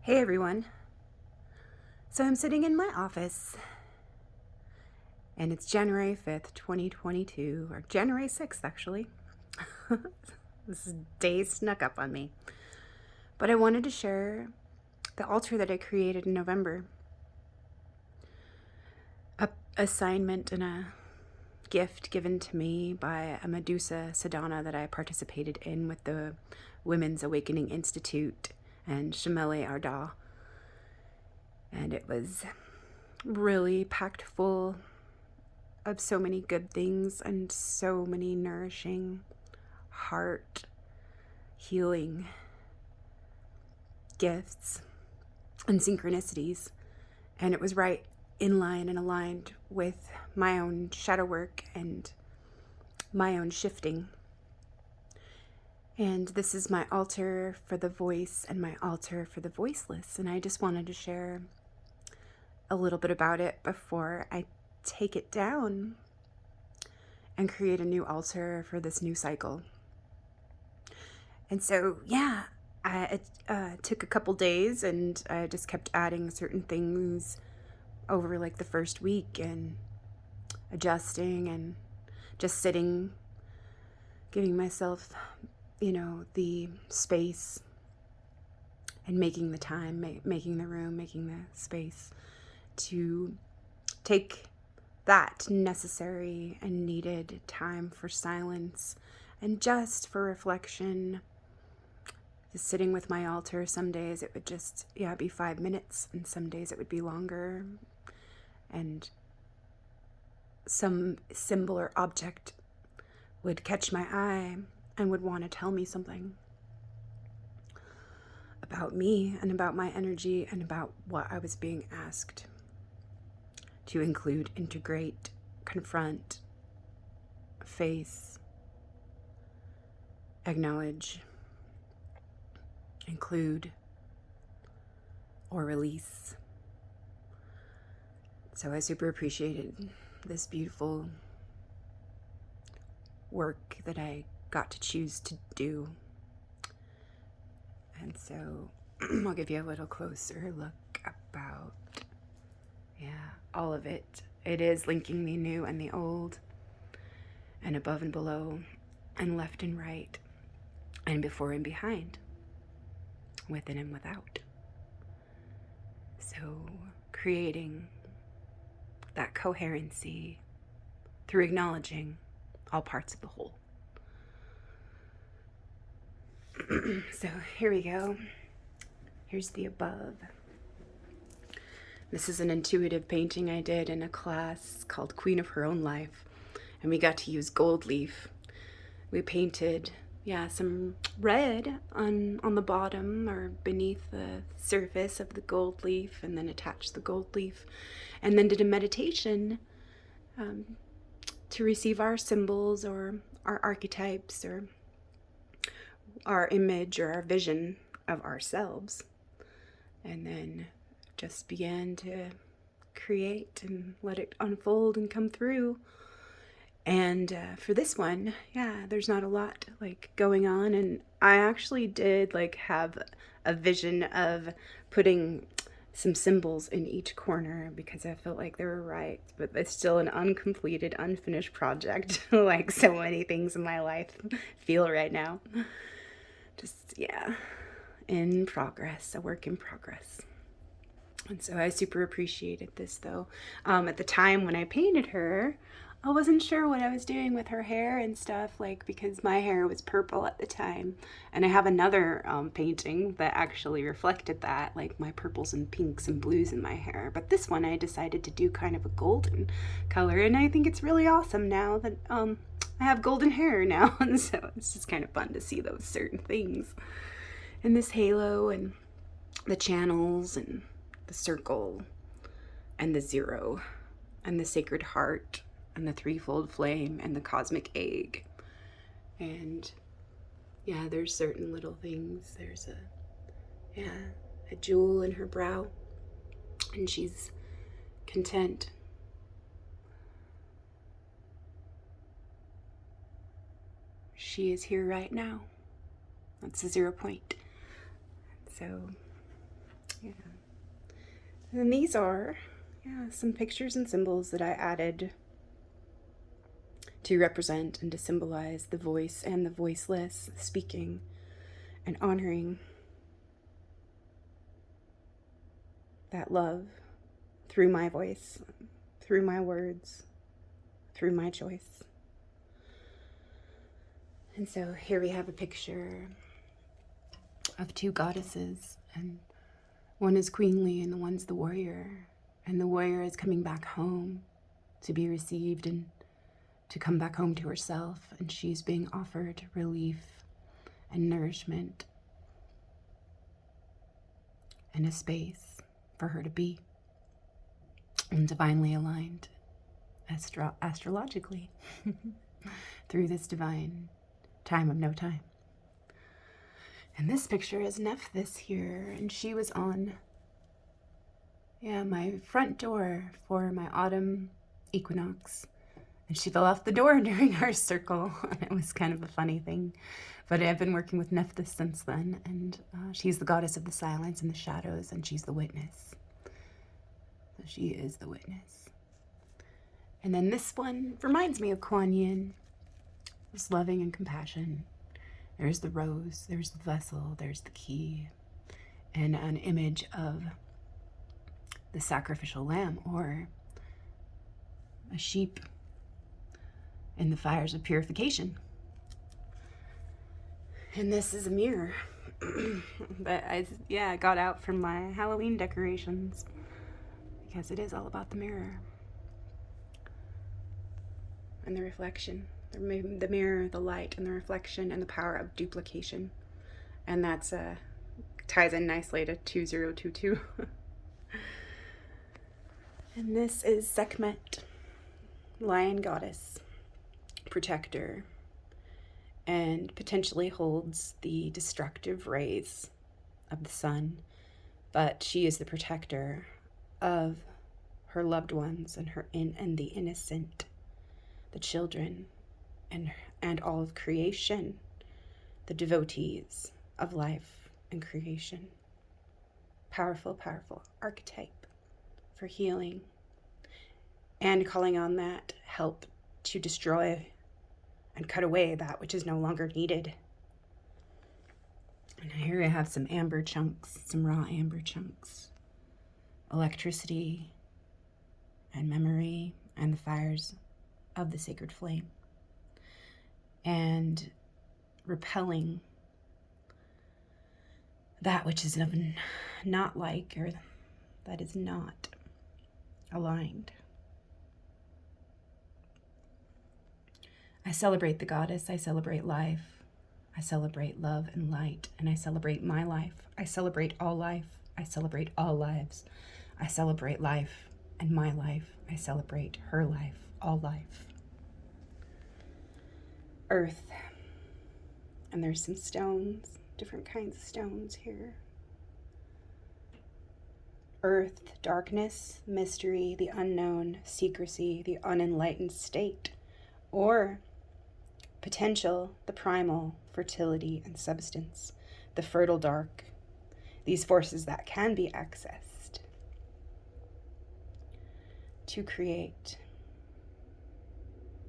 Hey everyone. So I'm sitting in my office and it's January 5th, 2022, or January 6th actually. This day snuck up on me. But I wanted to share the altar that I created in November. A assignment and a gift given to me by a Medusa sadhana that I participated in with the Women's Awakening Institute and Shemele Arda. And it was really packed full of so many good things and so many nourishing, heart healing gifts and synchronicities. And it was right in line and aligned with my own shadow work and my own shifting. And this is my altar for the voice and my altar for the voiceless. And I just wanted to share a little bit about it before I take it down and create a new altar for this new cycle. And so, it took a couple days and I just kept adding certain things over like the first week and adjusting and just sitting, giving myself, the space and making the time, making the room, making the space to take that necessary and needed time for silence and just for reflection. Just sitting with my altar, some days it would just, be 5 minutes, and some days it would be longer. And some symbol or object would catch my eye and would want to tell me something about me and about my energy and about what I was being asked to include, integrate, confront, face, acknowledge, include, or release. So I super appreciated this beautiful work that I got to choose to do. And so I'll give you a little closer look about all of it. It is linking the new and the old, and above and below, and left and right, and before and behind, within and without. So creating that coherency through acknowledging all parts of the whole. So here we go. Here's the above. This is an intuitive painting I did in a class called Queen of Her Own Life, and we got to use gold leaf. We painted, some red on the bottom or beneath the surface of the gold leaf, and then attached the gold leaf, and then did a meditation to receive our symbols or our archetypes or our image or our vision of ourselves, and then just began to create and let it unfold and come through. And for this one, there's not a lot going on, and I actually did have a vision of putting some symbols in each corner because I felt like they were right, but it's still an uncompleted, unfinished project, like so many things in my life feel right now. Just, in progress, a work in progress. And so I super appreciated this, though. At the time when I painted her, I wasn't sure what I was doing with her hair and stuff, because my hair was purple at the time. And I have another painting that actually reflected that, my purples and pinks and blues in my hair. But this one I decided to do kind of a golden color, and I think it's really awesome now that I have golden hair now. And so it's just kind of fun to see those certain things. And this halo and the channels and the circle and the zero and the sacred heart and the threefold flame and the cosmic egg. And there's certain little things. There's a jewel in her brow, and she's content. She is here right now. That's the 0 point. So Yeah. And these are some pictures and symbols that I added to represent and to symbolize the voice and the voiceless, speaking and honoring that love through my voice, through my words, through my choice. And so here we have a picture of two goddesses, and one is queenly and the one's the warrior. And the warrior is coming back home to be received and to come back home to herself, and she's being offered relief and nourishment and a space for her to be and divinely aligned astrologically through this divine time of no time. And this picture is Nephthys here, and she was on my front door for my autumn equinox. And she fell off the door during our circle, and it was kind of a funny thing. But I've been working with Nephthys since then, and she's the goddess of the silence and the shadows, and she's the witness. So she is the witness. And then this one reminds me of Kuan Yin. Just loving and compassion. There's the rose, there's the vessel, there's the key, and an image of the sacrificial lamb, or a sheep in the fires of purification. And this is a mirror that I got out from my Halloween decorations, because it is all about the mirror and the reflection. The mirror, the light, and the reflection, and the power of duplication. And that's ties in nicely to 2022. And this is Sekhmet, lion goddess, protector, and potentially holds the destructive rays of the sun, but she is the protector of her loved ones and the innocent, the children, and all of creation, the devotees of life and creation. Powerful, powerful archetype for healing and calling on that help to destroy and cut away that which is no longer needed. And here I have some amber chunks, some raw amber chunks, electricity and memory and the fires of the sacred flame, and repelling that which is not like, or that is not aligned. I celebrate the goddess, I celebrate life, I celebrate love and light, and I celebrate my life. I celebrate all life, I celebrate all lives. I celebrate life and my life. I celebrate her life, all life. Earth. And there's some stones, different kinds of stones here. Earth, darkness, mystery, the unknown, secrecy, the unenlightened state, or potential, the primal, fertility and substance, the fertile dark, these forces that can be accessed to create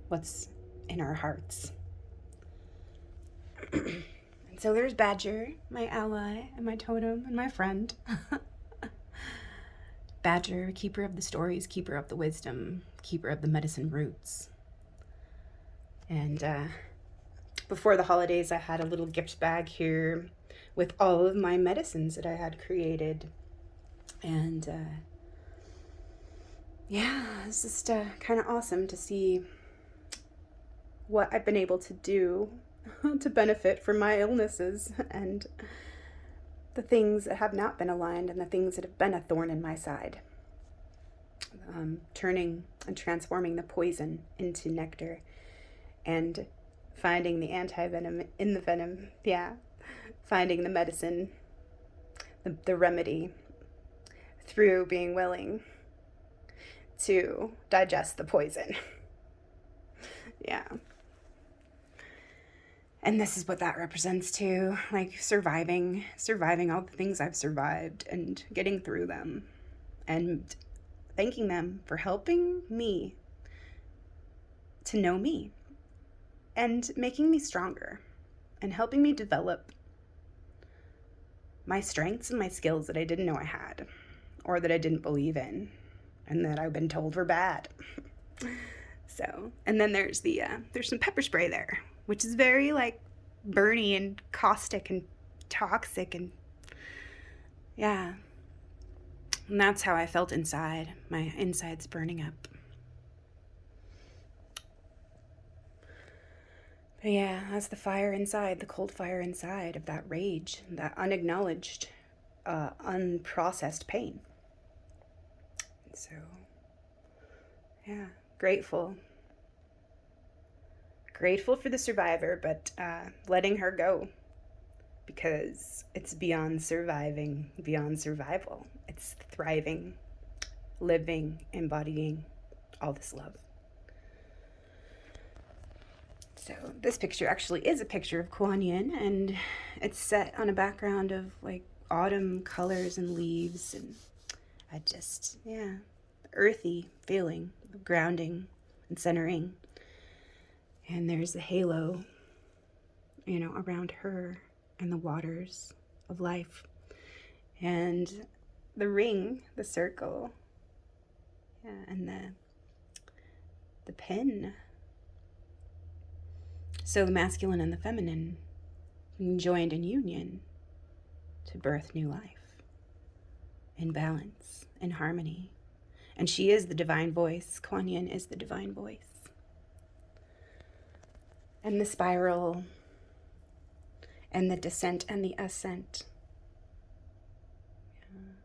what's in our hearts. And so there's Badger, my ally and my totem and my friend. Badger, keeper of the stories, keeper of the wisdom, keeper of the medicine roots. And before the holidays, I had a little gift bag here with all of my medicines that I had created. And it's just kind of awesome to see what I've been able to do to benefit from my illnesses and the things that have not been aligned and the things that have been a thorn in my side. Turning and transforming the poison into nectar and finding the anti-venom in the venom. Finding the medicine, the remedy, through being willing to digest the poison. And this is what that represents too, like surviving all the things I've survived and getting through them and thanking them for helping me to know me and making me stronger and helping me develop my strengths and my skills that I didn't know I had or that I didn't believe in and that I've been told were bad. So, and then there's some pepper spray there, which is very like burny and caustic and toxic, and yeah. And that's how I felt inside. My insides burning up. But yeah, that's the fire inside, the cold fire inside of that rage, that unacknowledged, unprocessed pain. So, yeah, grateful for the survivor, but letting her go, because it's beyond surviving, beyond survival. It's thriving, living, embodying all this love. So this picture actually is a picture of Kuan Yin, and it's set on a background of like autumn colors and leaves, and I just, yeah, earthy feeling of grounding and centering. And there's the halo, around her and the waters of life. And the ring, the circle, yeah, and the pin. So the masculine and the feminine joined in union to birth new life, in balance, in harmony. And she is the divine voice. Kuan Yin is the divine voice. And the spiral, and the descent and the ascent,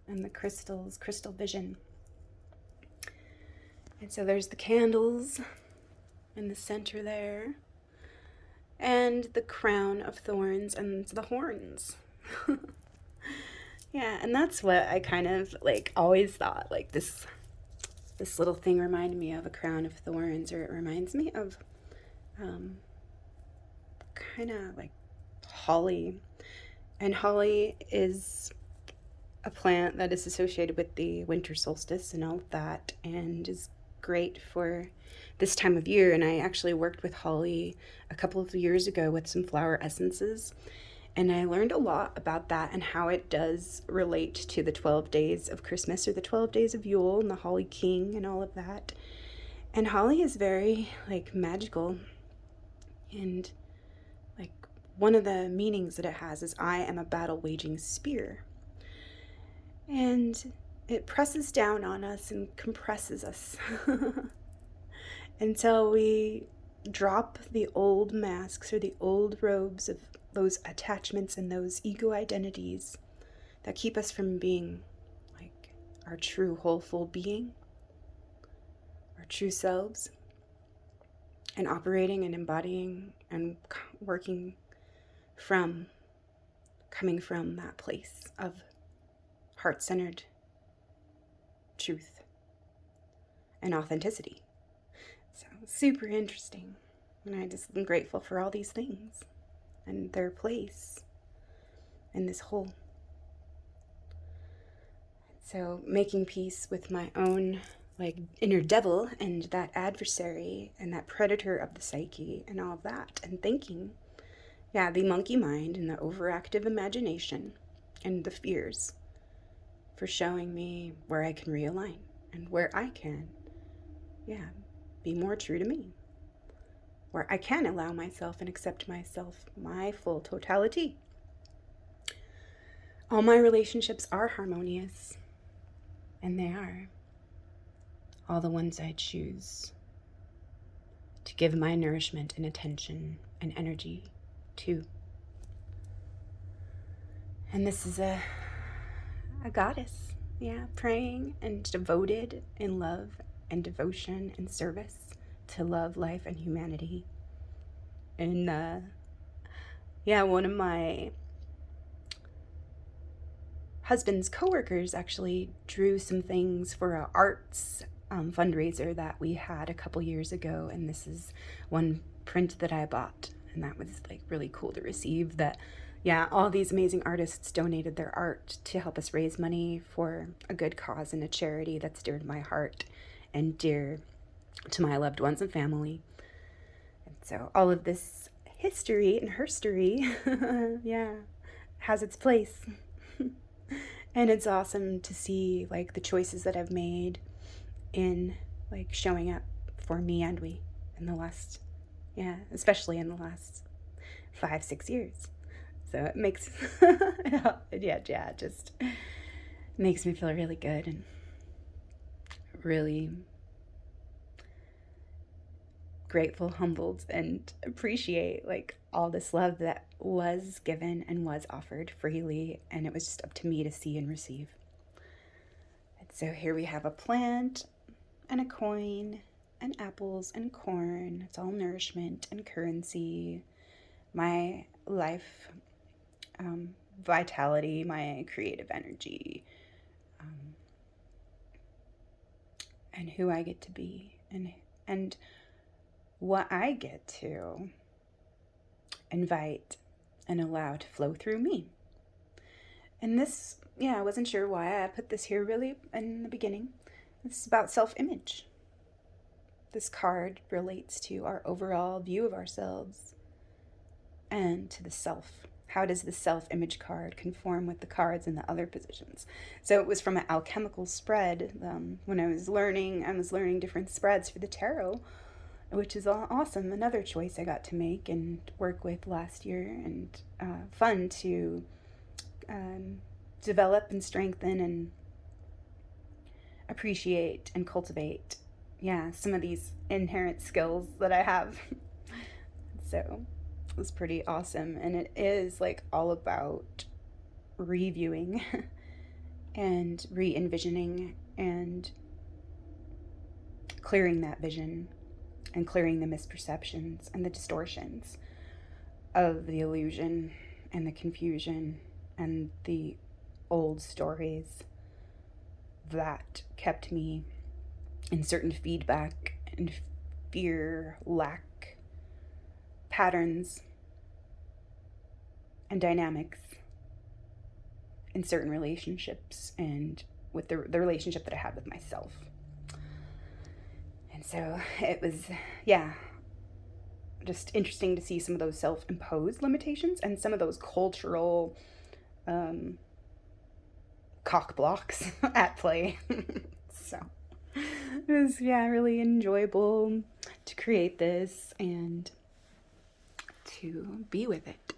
and the crystals, crystal vision. And so there's the candles in the center there, and the crown of thorns and the horns. Yeah, and that's what I kind of like always thought, like this little thing reminded me of a crown of thorns, or it reminds me of kind of like holly. And holly is a plant that is associated with the winter solstice and all of that, and is great for this time of year. And I actually worked with holly a couple of years ago with some flower essences, and I learned a lot about that and how it does relate to the 12 days of Christmas, or the 12 days of Yule, and the Holly King and all of that. And holly is very like magical, and like one of the meanings that it has is I am a battle waging spear. And it presses down on us and compresses us until we drop the old masks or the old robes of those attachments and those ego identities that keep us from being like our true whole full being, our true selves, and operating and embodying and working from, coming from that place of heart-centered truth and authenticity. So super interesting. And I just am grateful for all these things and their place in this whole. So making peace with my own like inner devil and that adversary and that predator of the psyche and all of that, and thanking, yeah, the monkey mind and the overactive imagination and the fears for showing me where I can realign and where I can, yeah, be more true to me, where I can allow myself and accept myself, my full totality. All my relationships are harmonious, and they are. All the ones I choose to give my nourishment and attention and energy to. And this is a goddess, yeah, praying and devoted in love and devotion and service to love, life, and humanity. And yeah, one of my husband's coworkers actually drew some things for an arts fundraiser that we had a couple years ago, and this is one print that I bought, And that was like really cool to receive that. Yeah, all these amazing artists donated their art to help us raise money for a good cause and a charity that's dear to my heart and dear to my loved ones and family. And so all of this history and herstory, yeah, has its place. And it's awesome to see like the choices that I've made in like showing up for me and we in the last, yeah, especially in the last 5-6 years. So it makes, yeah, just makes me feel really good and really grateful, humbled, and appreciate like all this love that was given and was offered freely, and it was just up to me to see and receive. And so here we have a plant and a coin and apples and corn. It's all nourishment and currency, my life, vitality, my creative energy, and who I get to be, and what I get to invite and allow to flow through me. And this, yeah, I wasn't sure why I put this here really in the beginning. This is about self-image. This card relates to our overall view of ourselves and to the self. How does the self-image card conform with the cards in the other positions? So it was from an alchemical spread. When I was learning different spreads for the tarot, which is awesome. Another choice I got to make and work with last year, and fun to develop and strengthen and appreciate and cultivate, yeah, some of these inherent skills that I have. So it was pretty awesome. And it is like all about reviewing and re-envisioning and clearing that vision and clearing the misperceptions and the distortions of the illusion and the confusion and the old stories that kept me in certain feedback and fear, lack, patterns, and dynamics in certain relationships and with the relationship that I had with myself. And so it was, yeah, just interesting to see some of those self-imposed limitations and some of those cultural cock blocks at play. So it was, yeah, really enjoyable to create this and to be with it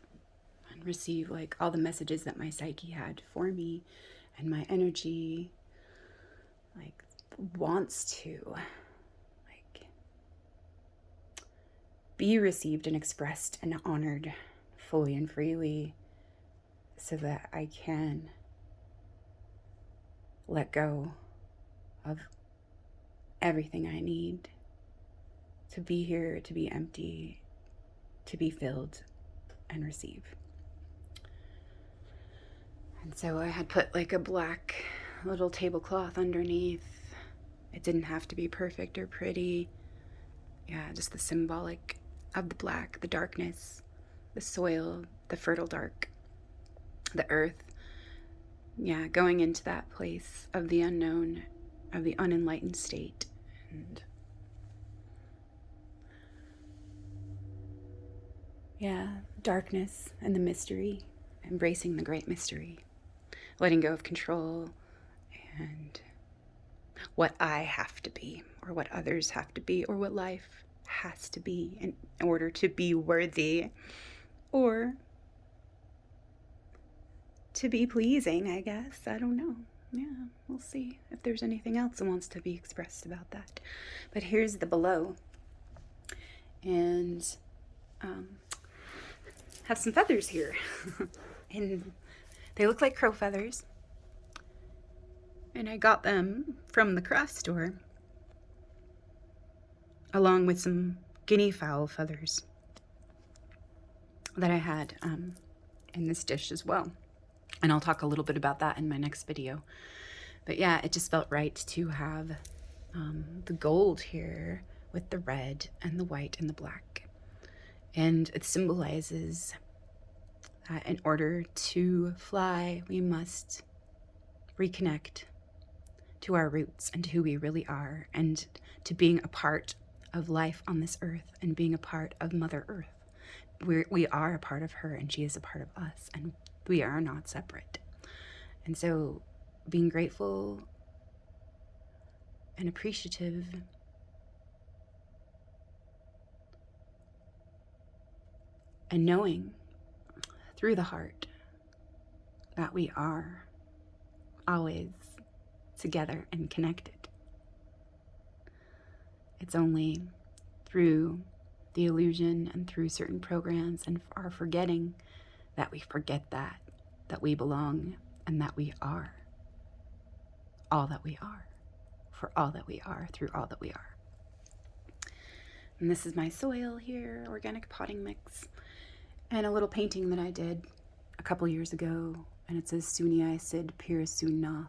and receive like all the messages that my psyche had for me, and my energy like wants to be received and expressed and honored fully and freely, so that I can let go of everything I need to be here, to be empty, to be filled and receive. And so I had put like a black little tablecloth underneath. It didn't have to be perfect or pretty. Yeah, just the symbolic of the black, the darkness, the soil, the fertile dark, the earth. Yeah, going into that place of the unknown, of the unenlightened state. And yeah, darkness and the mystery, embracing the great mystery, letting go of control and what I have to be, or what others have to be, or what life has to be in order to be worthy, or to be pleasing, I guess. I don't know. Yeah, we'll see if there's anything else that wants to be expressed about that. But here's the below. And have some feathers here. And they look like crow feathers. And I got them from the craft store, along with some guinea fowl feathers that I had in this dish as well. And I'll talk a little bit about that in my next video. But yeah, it just felt right to have the gold here with the red and the white and the black. And it symbolizes that in order to fly, we must reconnect to our roots and to who we really are, and to being a part of life on this earth and being a part of Mother Earth. We are a part of her, and she is a part of us, and we are not separate. And so being grateful and appreciative and knowing through the heart that we are always together and connected. It's only through the illusion and through certain programs and our forgetting that we forget that we belong and that we are all that we are, for all that we are, through all that we are. And this is my soil here, organic potting mix, and a little painting that I did a couple years ago, and it says Suni-ai sidh pir sunath,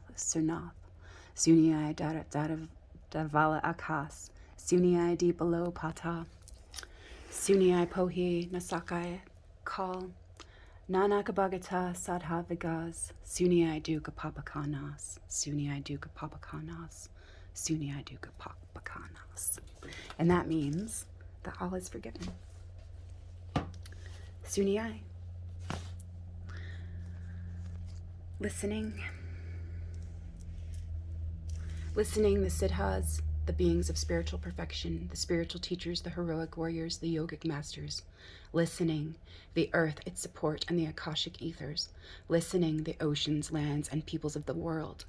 Suni-ai dharat dhaval aakaas, Suni-ai deep below paataal, Suni-ai pohi sakai, kaal, Nanak bhagataa saddha vigaas, Suni-ai dukh naas, Suni-ai dukh naas, Suni-ai dukh naas. And that means that all is forgiven. Suni-ai. Listening the siddhas, the beings of spiritual perfection, the spiritual teachers, the heroic warriors, the yogic masters. Listening the earth, its support, and the akaashic ethers. Listening the oceans, lands, and peoples of the world,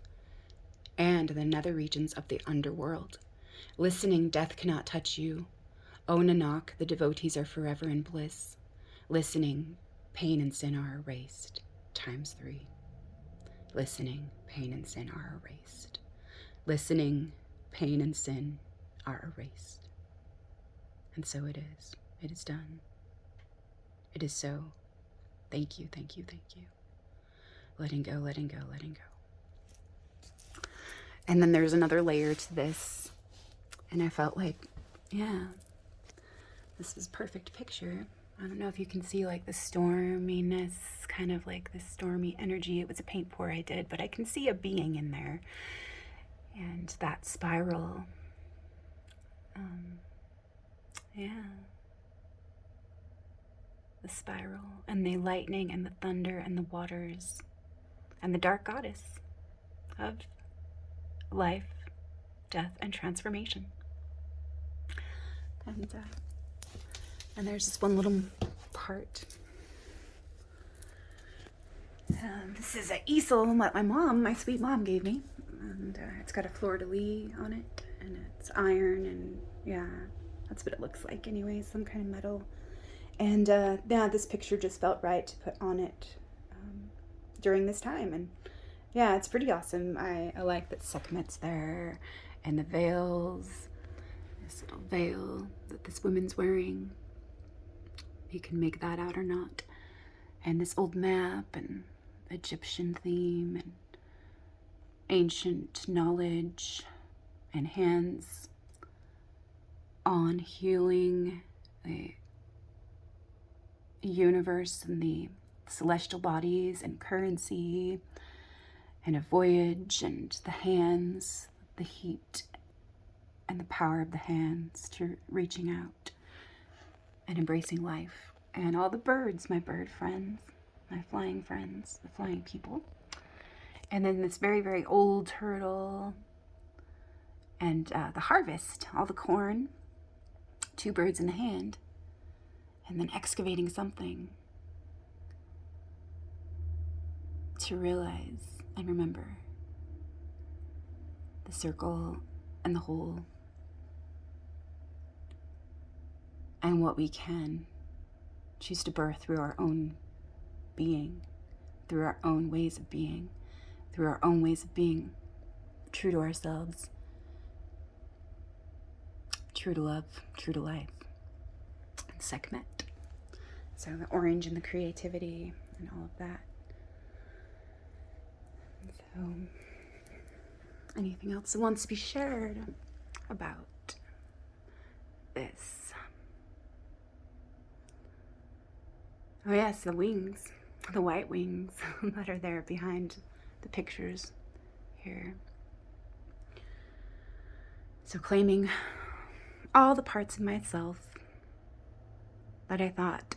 and the nether regions of the underworld. Listening death cannot touch you. O Nanak, the devotees are forever in bliss. Listening, pain and sin are erased. ×3. Listening, pain and sin are erased. Listening, pain and sin are erased. And so it is. It is done. It is so. Thank you, thank you, thank you. Letting go, letting go, letting go. And then there's another layer to this. And I felt like, yeah, this is a perfect picture. I don't know if you can see like the storminess, kind of like the stormy energy. It was a paint pour I did, but I can see a being in there. And that spiral. Yeah. The spiral and the lightning and the thunder and the waters and the dark goddess of life, death, and transformation. And there's this one little part. This is an easel that my sweet mom gave me. And it's got a fleur-de-lis on it, and it's iron, and yeah, that's what it looks like anyway, some kind of metal. And yeah, this picture just felt right to put on it during this time. And yeah, it's pretty awesome. I like that Sekhmet's there, and the veils, this little veil that this woman's wearing. You can make that out or not. And this old map and Egyptian theme and ancient knowledge and hands on healing the universe and the celestial bodies and currency and a voyage and the hands, the heat and the power of the hands to reaching out and embracing life. And all the birds, my bird friends, my flying friends, the flying people. And then this very, very old turtle and the harvest, all the corn, 2 birds in the hand, and then excavating something to realize and remember the circle and the whole, and what we can choose to birth through our own being, through our own ways of being, through our own ways of being true to ourselves, true to love, true to life. And Sekhmet. So the orange and the creativity and all of that. So anything else that wants to be shared about this? Oh yes, the wings, the white wings that are there behind the pictures here. So claiming all the parts of myself that I thought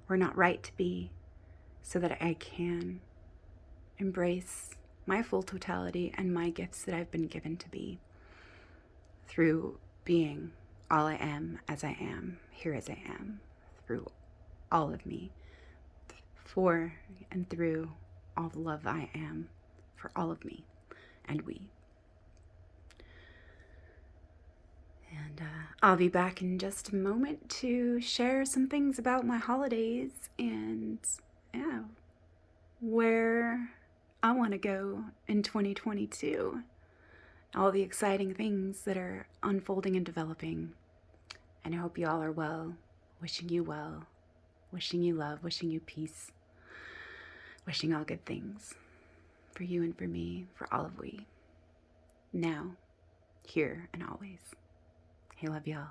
were not right to be, so that I can embrace my full totality and my gifts that I've been given to be through being all I am as I am, here as I am, through all of me, for and through all the love I am for all of me and we. And I'll be back in just a moment to share some things about my holidays and where I want to go in 2022. All the exciting things that are unfolding and developing. And I hope you all are well, wishing you love, wishing you peace, wishing all good things for you and for me, for all of we, now, here, and always. I love y'all.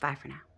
Bye for now.